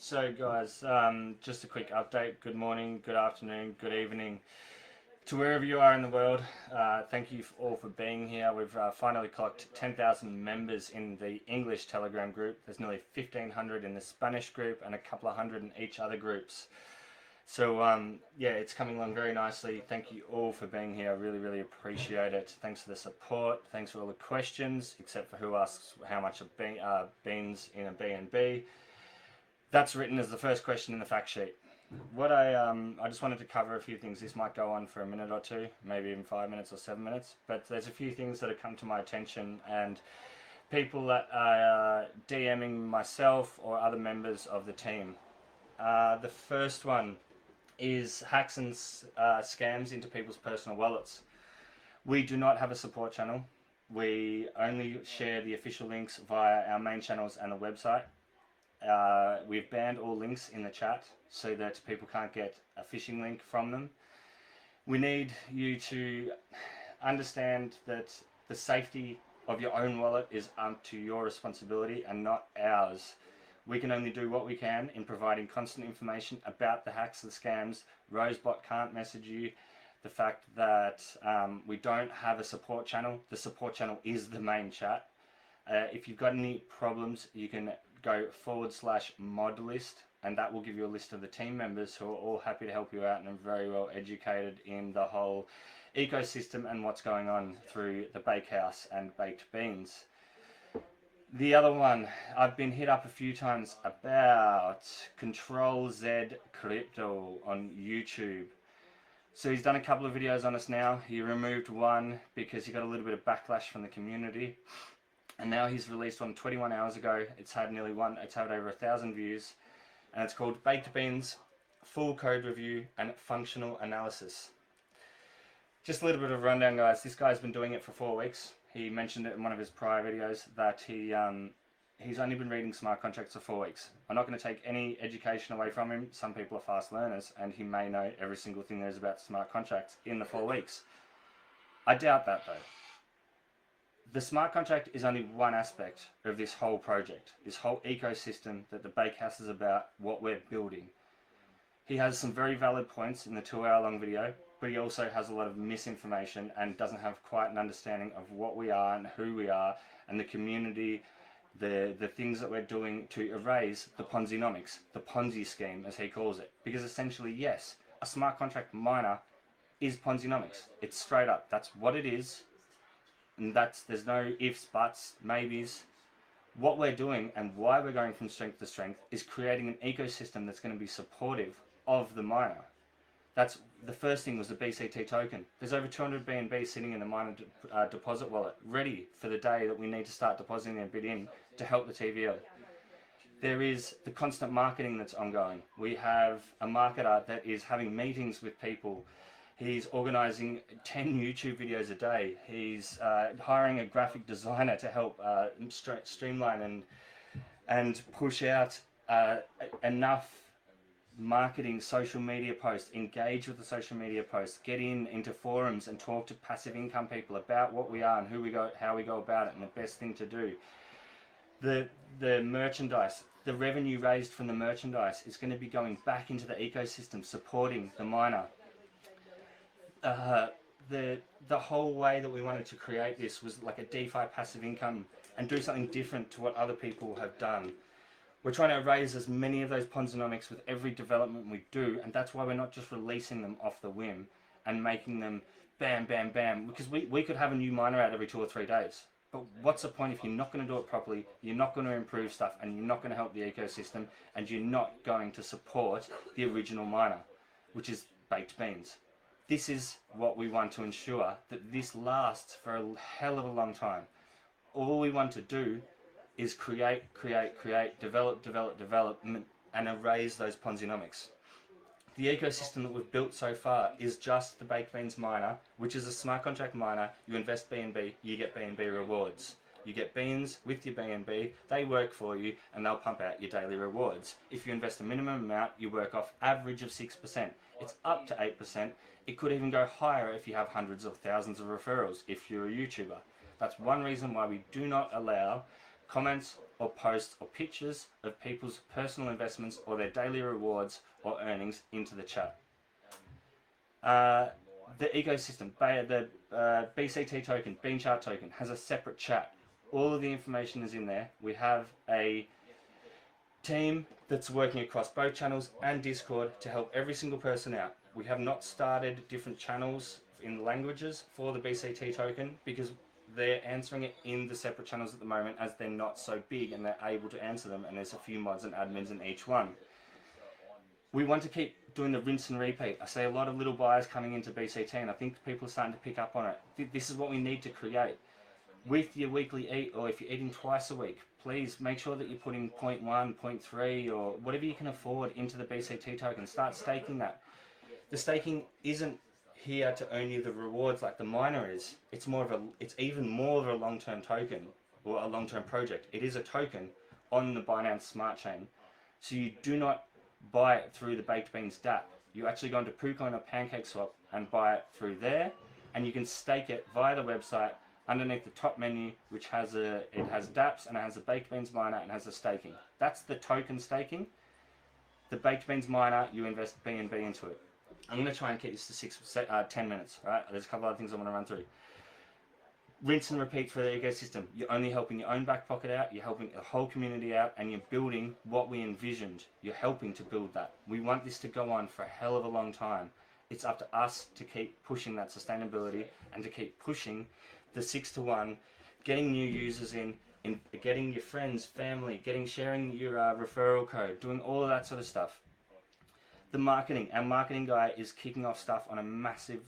So guys, just a quick update. Good morning, good afternoon, good evening to wherever you are in the world. Thank you all for being here. We've finally clocked 10,000 members in the English Telegram group. There's nearly 1,500 in the Spanish group and a couple of hundred in each other groups. So yeah, it's coming along very nicely. Thank you all for being here. I really appreciate it. Thanks for the support. Thanks for all the questions, except for who asks how much are beans in a BNB. That's written as the first question in the fact sheet. What I just wanted to cover a few things. This might go on for a minute or two, maybe even 5 minutes or 7 minutes, but there's a few things that have come to my attention and people that are DMing myself or other members of the team. The first one is hacks and scams into people's personal wallets. We do not have a support channel. We only share the official links via our main channels and the website. We've banned all links in the chat so that people can't get a phishing link from them. We need you to understand that the safety of your own wallet is up to your responsibility and not ours. We can only do what we can in providing constant information about the hacks and scams. Rosebot can't message you. The fact that we don't have a support channel, the support channel is the main chat. If you've got any problems, you can go /mod list, and that will give you a list of the team members who are all happy to help you out and are very well educated in the whole ecosystem and what's going on through the Bakehouse and Baked Beans. The other one, I've been hit up a few times about Control Z Crypto on YouTube. So he's done a couple of videos on us now. He removed one because he got a little bit of backlash from the community. And now he's released one 21 hours ago. It's had over 1,000 views, and it's called Baked Beans, Full Code Review and Functional Analysis. Just a little bit of a rundown, guys. This guy's been doing it for 4 weeks. He mentioned it in one of his prior videos that he's only been reading smart contracts for 4 weeks. I'm not going to take any education away from him. Some people are fast learners, and he may know every single thing there is about smart contracts in the 4 weeks. I doubt that, though. The smart contract is only one aspect of this whole project, this whole ecosystem that the Bakehouse is about, what we're building. He has some very valid points in the 2-hour-long video, but he also has a lot of misinformation and doesn't have quite an understanding of what we are and who we are and the community, the things that we're doing to erase the Ponzi-nomics, the Ponzi scheme as he calls it. Because essentially, yes, a smart contract miner is Ponzi-nomics. It's straight up, that's what it is. And there's no ifs, buts, maybes. What we're doing and why we're going from strength to strength is creating an ecosystem that's going to be supportive of the miner. That's the first thing, was the BCT token. There's over 200 BNB sitting in the miner deposit wallet, ready for the day that we need to start depositing a bit in to help the TVL. There is the constant marketing that's ongoing. We have a marketer that is having meetings with people. He's organising 10 YouTube videos a day. He's hiring a graphic designer to help streamline and push out enough marketing, social media posts, engage with the social media posts, get into forums and talk to passive income people about what we are and how we go about it and the best thing to do. The merchandise, the revenue raised from the merchandise is going to be going back into the ecosystem, supporting the miner. The whole way that we wanted to create this was like a DeFi passive income and do something different to what other people have done. We're trying to raise as many of those Ponzi-nomics with every development we do, and that's why we're not just releasing them off the whim and making them bam, bam, bam, because we could have a new miner out every 2 or 3 days. But what's the point if you're not going to do it properly, you're not going to improve stuff, and you're not going to help the ecosystem, and you're not going to support the original miner, which is Baked Beans. This is what we want to ensure, that this lasts for a hell of a long time. All we want to do is create, develop, and erase those Ponzi-nomics. The ecosystem that we've built so far is just the Baked Beans miner, which is a smart contract miner. You invest BNB, you get BNB rewards. You get beans with your BNB, they work for you, and they'll pump out your daily rewards. If you invest a minimum amount, you work off average of 6%. It's up to 8%. It could even go higher if you have hundreds of thousands of referrals if you're a YouTuber. That's one reason why we do not allow comments or posts or pictures of people's personal investments or their daily rewards or earnings into the chat. The ecosystem, the BCT token, Bean Chart token, has a separate chat. All of the information is in there. We have a team that's working across both channels and Discord to help every single person out. We have not started different channels in languages for the BCT token because they're answering it in the separate channels at the moment, as they're not so big and they're able to answer them, and there's a few mods and admins in each one. We want to keep doing the rinse and repeat. I see a lot of little buyers coming into BCT, and I think people are starting to pick up on it. This is what we need to create. With your weekly eat, or if you're eating twice a week, please make sure that you're putting 0.1, 0.3 or whatever you can afford into the BCT token. Start staking that. The staking isn't here to earn you the rewards like the miner is. It's even more of a long-term token, or a long-term project. It is a token on the Binance Smart Chain. So you do not buy it through the Baked Beans dApp. You actually go into PooCoin or PancakeSwap and buy it through there, and you can stake it via the website underneath the top menu, which has it has dApps and it has a Baked Beans miner and has a staking. That's the token staking. The Baked Beans miner, you invest BNB into it. I'm going to try and keep this to 10 minutes, right? There's a couple other things I want to run through. Rinse and repeat for the ecosystem. You're only helping your own back pocket out, you're helping the whole community out, and you're building what we envisioned. You're helping to build that. We want this to go on for a hell of a long time. It's up to us to keep pushing that sustainability and to keep pushing the 6-to-1, getting new users in getting your friends, family, sharing your referral code, doing all of that sort of stuff. The marketing, our marketing guy is kicking off stuff on a massive,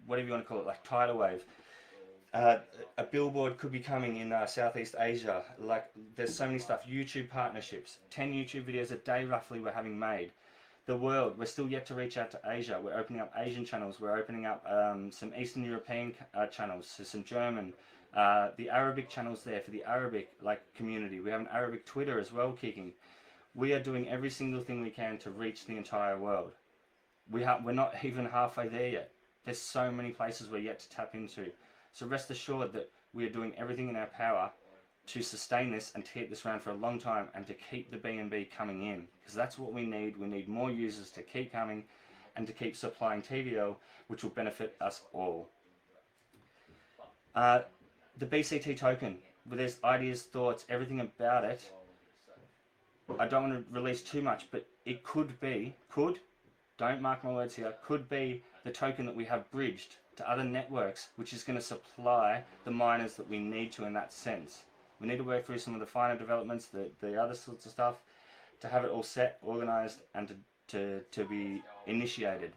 whatever you want to call it, like tidal wave. A billboard could be coming in Southeast Asia. Like, there's so many stuff. YouTube partnerships, 10 YouTube videos a day roughly we're having made. The world, we're still yet to reach out to Asia. We're opening up Asian channels. We're opening up some Eastern European channels, so some German. The Arabic channels there for the Arabic community. We have an Arabic Twitter as well kicking. We are doing every single thing we can to reach the entire world. We're not even halfway there yet. There's so many places we're yet to tap into. So rest assured that we are doing everything in our power to sustain this and to keep this around for a long time and to keep the BNB coming in. Because that's what we need. We need more users to keep coming and to keep supplying TVL, which will benefit us all. The BCT token, where there's ideas, thoughts, everything about it. I don't want to release too much, but it could, don't mark my words here, could be the token that we have bridged to other networks, which is going to supply the miners that we need to in that sense. We need to work through some of the finer developments, the other sorts of stuff, to have it all set, organized, and to be initiated.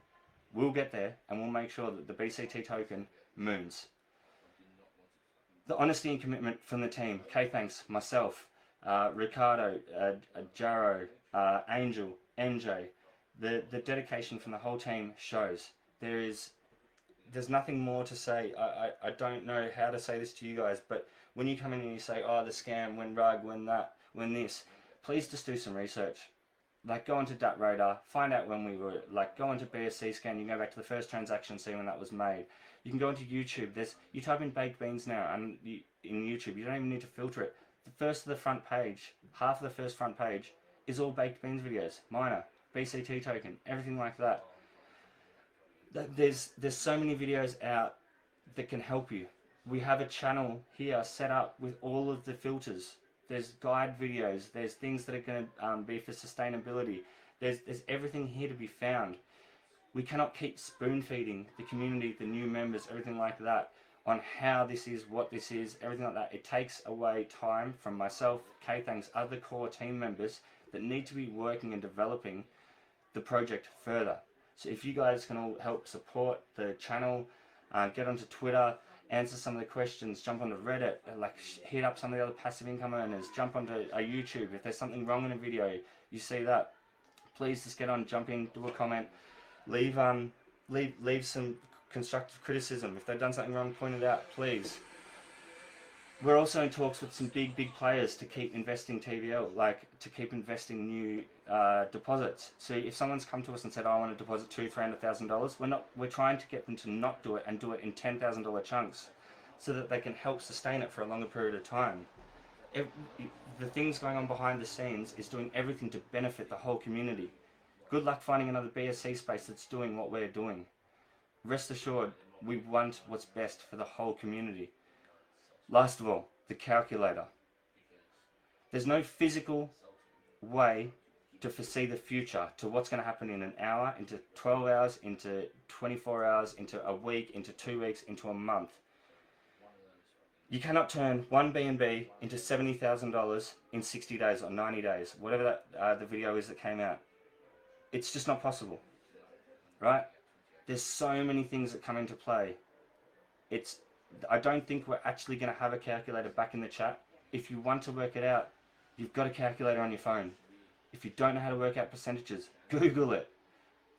We'll get there, and we'll make sure that the BCT token moons. The honesty and commitment from the team, K-Thanks, myself, Ricardo, Jarro, Angel, MJ, the dedication from the whole team shows. There's nothing more to say. I don't know how to say this to you guys, but when you come in and you say, oh, the scam, when rug, when that, when this, please just do some research. Like, go onto Dat Radar, find out when we were, go onto BSC scan, you can go back to the first transaction, see when that was made. You can go onto YouTube, you type in baked beans now, and in YouTube, you don't even need to filter it. The first of the front page, half of the first front page, is all baked beans videos, miner, BCT token, everything like that. There's so many videos out that can help you. We have a channel here set up with all of the filters. There's guide videos, there's things that are going to be for sustainability. There's everything here to be found. We cannot keep spoon feeding the community, the new members, everything like that, on how this is, what this is, everything like that. It takes away time from myself, K-Thanks, other core team members that need to be working and developing the project further. So if you guys can all help support the channel, get onto Twitter, answer some of the questions, jump onto Reddit, hit up some of the other passive income earners, jump onto YouTube. If there's something wrong in a video, you see that, please just get on, jump in, do a comment, leave some constructive criticism. If they've done something wrong, point it out, please. We're also in talks with some big players to keep investing TVL, to keep investing new deposits. So if someone's come to us and said, I want to deposit $200,000-$300,000, we're trying to get them to not do it and do it in $10,000 chunks so that they can help sustain it for a longer period of time. ev- the things going on behind the scenes is doing everything to benefit the whole community. Good luck finding another BSC space that's doing what we're doing. Rest assured, we want what's best for the whole community. Last of all, the calculator. There's no physical way to foresee the future, to what's going to happen in an hour, into 12 hours, into 24 hours, into a week, into 2 weeks, into a month. You cannot turn one BNB into $70,000 in 60 days or 90 days, whatever that the video is that came out. It's just not possible, right? There's so many things that come into play. I don't think we're actually going to have a calculator back in the chat. If you want to work it out, you've got a calculator on your phone. If you don't know how to work out percentages, Google it.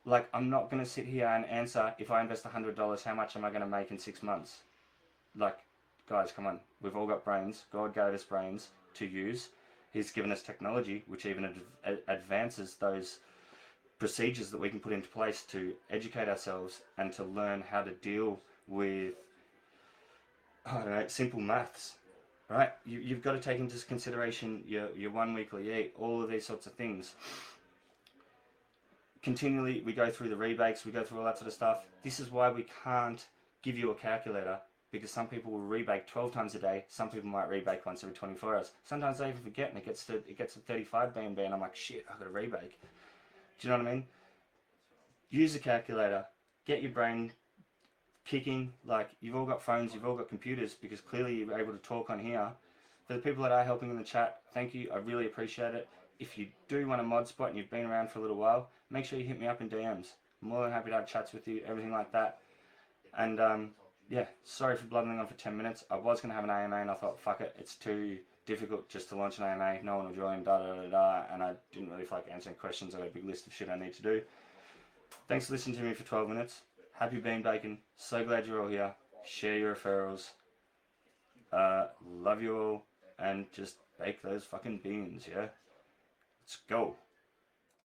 Like, I'm not going to sit here and answer, if I invest $100, how much am I going to make in 6 months? Like, guys, come on. We've all got brains. God gave us brains to use. He's given us technology, which even advances those procedures that we can put into place to educate ourselves and to learn how to deal with, I don't know, simple maths. Right? You've got to take into consideration your 1 weekly eat, all of these sorts of things. Continually, we go through the rebates, we go through all that sort of stuff. This is why we can't give you a calculator, because some people will rebake 12 times a day. Some people might rebake once every 24 hours. Sometimes they even forget, and it gets to 35 BNB, and I'm like, shit, I've got to rebake. Do you know what I mean? Use a calculator. Get your brain kicking. Like, you've all got phones, you've all got computers, because clearly you're able to talk on here. For the people that are helping in the chat, thank you. I really appreciate it. If you do want a mod spot and you've been around for a little while, make sure you hit me up in DMs. I'm more than happy to have chats with you, everything like that. And yeah, sorry for blathering on for 10 minutes. I was going to have an AMA and I thought, fuck it, it's too difficult just to launch an AMA. No one will join, and I didn't really feel like answering questions. I got a big list of shit I need to do. Thanks for listening to me for 12 minutes. Happy bean bacon. So glad you're all here. Share your referrals. Love you all. And just bake those fucking beans, yeah? Let's go.